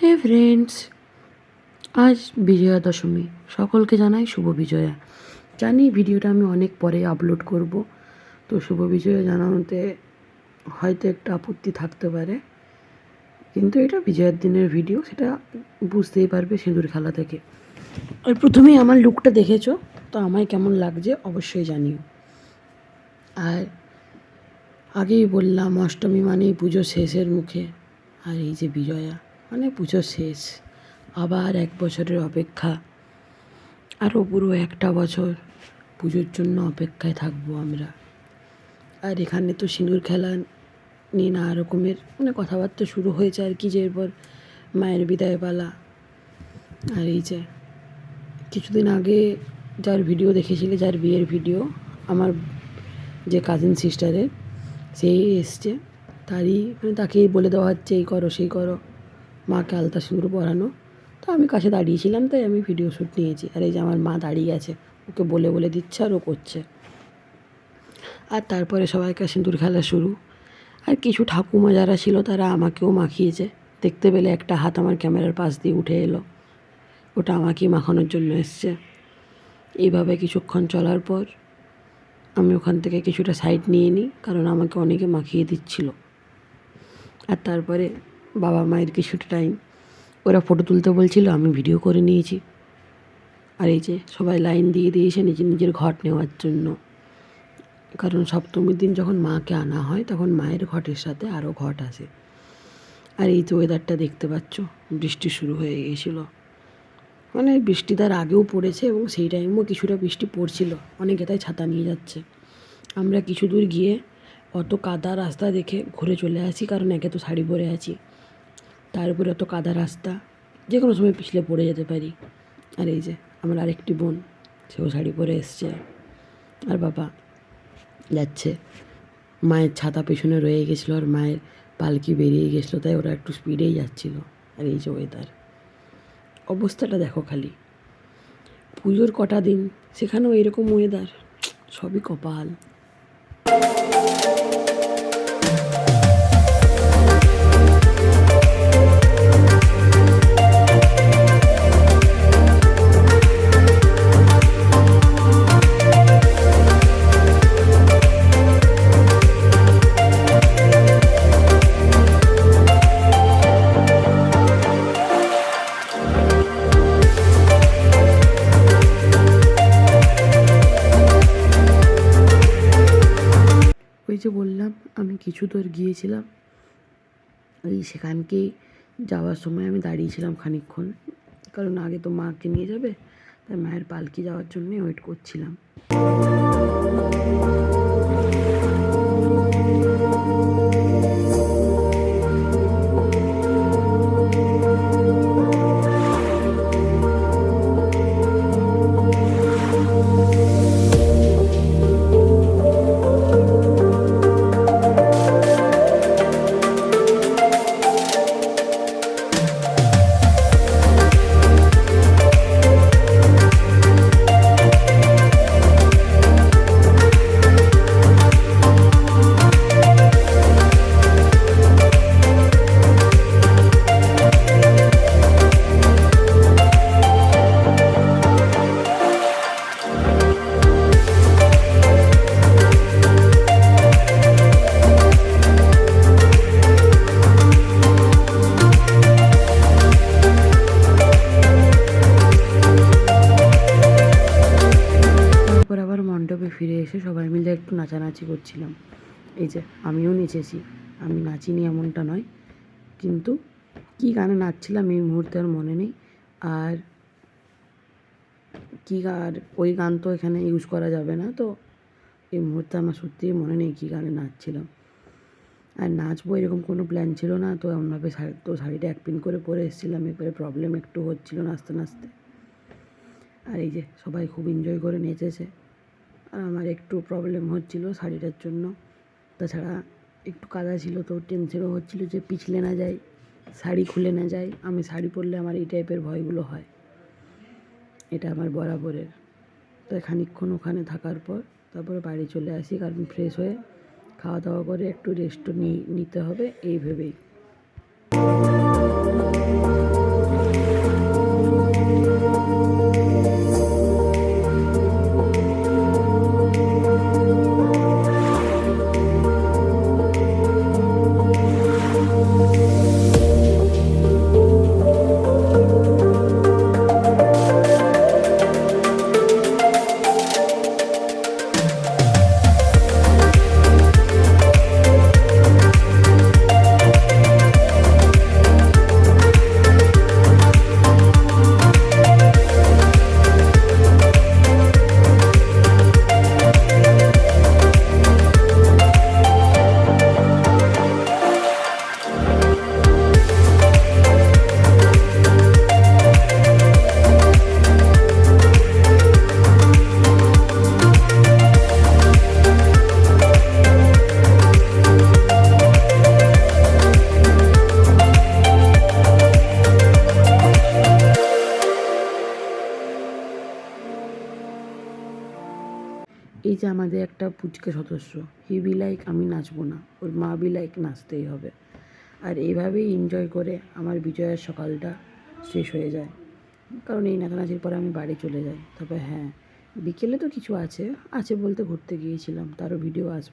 হে friends, আজ বিজয়া দশমী। সকলকে জানাই শুভ বিজয়া। জানি ভিডিওটা আমি অনেক পরে আপলোড করব, তো শুভ বিজয়া জানানোতে হয়তো একটা আপত্তি থাকতে পারে, কিন্তু এটা বিজয়ার দিনের ভিডিও, সেটা বুঝতেই পারবে সিঁদুর খেলা থেকে। আর প্রথমেই আমার লুকটা দেখেছো, তো আমায় কেমন লাগছে অবশ্যই জানিও। আর আগেই বললাম, অষ্টমী মানেই পুজো শেষের মুখে, আর এই যে বিজয়া মানে পুজো শেষ, আবার 1 বছরের অপেক্ষা, আরও পুরো একটা বছর পুজোর জন্য অপেক্ষায় থাকবো আমরা। আর এখানে তো সিঁদুর খেলা নিয়ে নানা রকমের কথাবার্তা শুরু হয়েছে আর কি, যে এরপর মায়ের বিদায় পালা। আর এই যে কিছুদিন আগে যার ভিডিও দেখেছিলে, যার বিয়ের ভিডিও, আমার যে কাজিন সিস্টারের, সেই এসছে, তারই তাকেই বলে দেওয়া হচ্ছে এই করো সেই করো, মাকে আলতা সিঁদুর পরানো। তো আমি কাছে দাঁড়িয়েছিলাম, তাই আমি ভিডিও শ্যুট নিয়েছি। আর এই যে আমার মা দাঁড়িয়ে আছে, ওকে বলে বলে দিচ্ছে আর ও করছে। আর তারপরে সবাইকার সিঁদুর খেলা শুরু। আর কিছু ঠাকুমা যারা ছিল তারা আমাকেও মাখিয়েছে। দেখতে পেলে একটা হাত আমার ক্যামেরার পাশ দিয়ে উঠে এলো, ওটা আমাকেই মাখানোর জন্য এসছে। এইভাবে কিছুক্ষণ চলার পর আমি ওখান থেকে কিছুটা সাইড নিয়ে নিই, কারণ আমাকে অনেকে মাখিয়ে দিচ্ছিল। আর তারপরে বাবা মায়ের কিছুটা টাইম ওরা ফটো তুলতে বলছিল, আমি ভিডিও করে নিয়েছি। আর এই যে সবাই লাইন দিয়ে দিয়েছে নিজের নিজের ঘট নেওয়ার জন্য, কারণ সপ্তমীর দিন যখন মাকে আনা হয় তখন মায়ের ঘটের সাথে আরও ঘট আসে। আর এই যে ওয়েদারটা দেখতে পাচ্ছ, বৃষ্টি শুরু হয়ে গিয়েছিল, মানে বৃষ্টি তার আগেও পড়েছে এবং সেই টাইমেও কিছুটা বৃষ্টি পড়ছিল, অনেকে তাই ছাতা নিয়ে যাচ্ছে। আমরা কিছু দূর গিয়ে অত কাদা রাস্তা দেখে ঘুরে চলে আসি, কারণ একে তো শাড়ি পরে আছি, তার উপরে অত কাদা রাস্তা, যে কোনো সময় পিছলে পড়ে যেতে পারি। আর এই যে আমার আরেকটি বোন, সেও শাড়ি পরে এসছে, আর বাবা যাচ্ছে। মায়ের ছাতা পেছনে রয়ে গেছিলো, আর মায়ের পালকি বেরিয়ে গেছিলো, তাই ওরা একটু স্পিডেই যাচ্ছিলো। আর এই যে ওয়েদার, অবস্থাটা দেখো খালি। পুজোর কটা দিন, সেখানেও এরকম ওয়েদার, সবই কপাল। ওই যে বললাম, আমি কিছু দূর গিয়েছিলাম, ওই সেখানকেই যাওয়ার সময় আমি দাঁড়িয়েছিলাম খানিকক্ষণ, কারণ আগে তো মাকে নিয়ে যাবে, তাই মায়ের পালকি যাওয়ার জন্যে ওয়েট করছিলাম। তারপর আবার মণ্ডপে ফিরে এসে সবাই মিলে একটু নাচানাচি করছিলাম। এই যে আমিও নেচেছি, আমি নাচিনি এমনটা নয়, কিন্তু কী গানে নাচছিলাম এই মুহূর্তে আর মনে নেই। আর কী আর ওই গান তো এখানে ইউজ করা যাবে না, তো এই মুহূর্তে আমার সত্যিই মনে নেই কী গানে নাচছিলাম। আর নাচবো এরকম কোনো প্ল্যান ছিল না, তো এমনভাবে শাড়িটা এক পিন করে পরে এসেছিলাম, এরপরে প্রবলেম একটু হচ্ছিলো নাচতে নাচতে। আর এই যে সবাই খুব এনজয় করে নেচেছে, আর আমার একটু প্রবলেম হচ্ছিলো শাড়িটার জন্য। তাছাড়া একটু কাদা ছিল, তো টেনশনও হচ্ছিলো যে পিছলে না যায়, শাড়ি খুলে না যায়। আমি শাড়ি পরলে আমার এই টাইপের ভয়গুলো হয়, এটা আমার বরাবরের। তো খানিকক্ষণ ওখানে থাকার পর তারপরে বাড়ি চলে আসি, কারণ ফ্রেশ হয়ে খাওয়া দাওয়া করে একটু রেস্টও নিতে হবে এই ভেবেই। এই যে আমাদের একটা পুচকে সদস্য, হি বি লাইক আমি নাচবো না, ওর মা বি লাইক নাচতেই হবে। আর এইভাবেই এনজয় করে আমার বিজয়ার সকালটা শেষ হয়ে যায়। কারণ এই নাচানাচির পরে আমি বাড়ি চলে যাই। তবে হ্যাঁ, বিকেলে তো কিছু আছে বলতে ঘুরতে গিয়েছিলাম, তারও ভিডিও আসবে।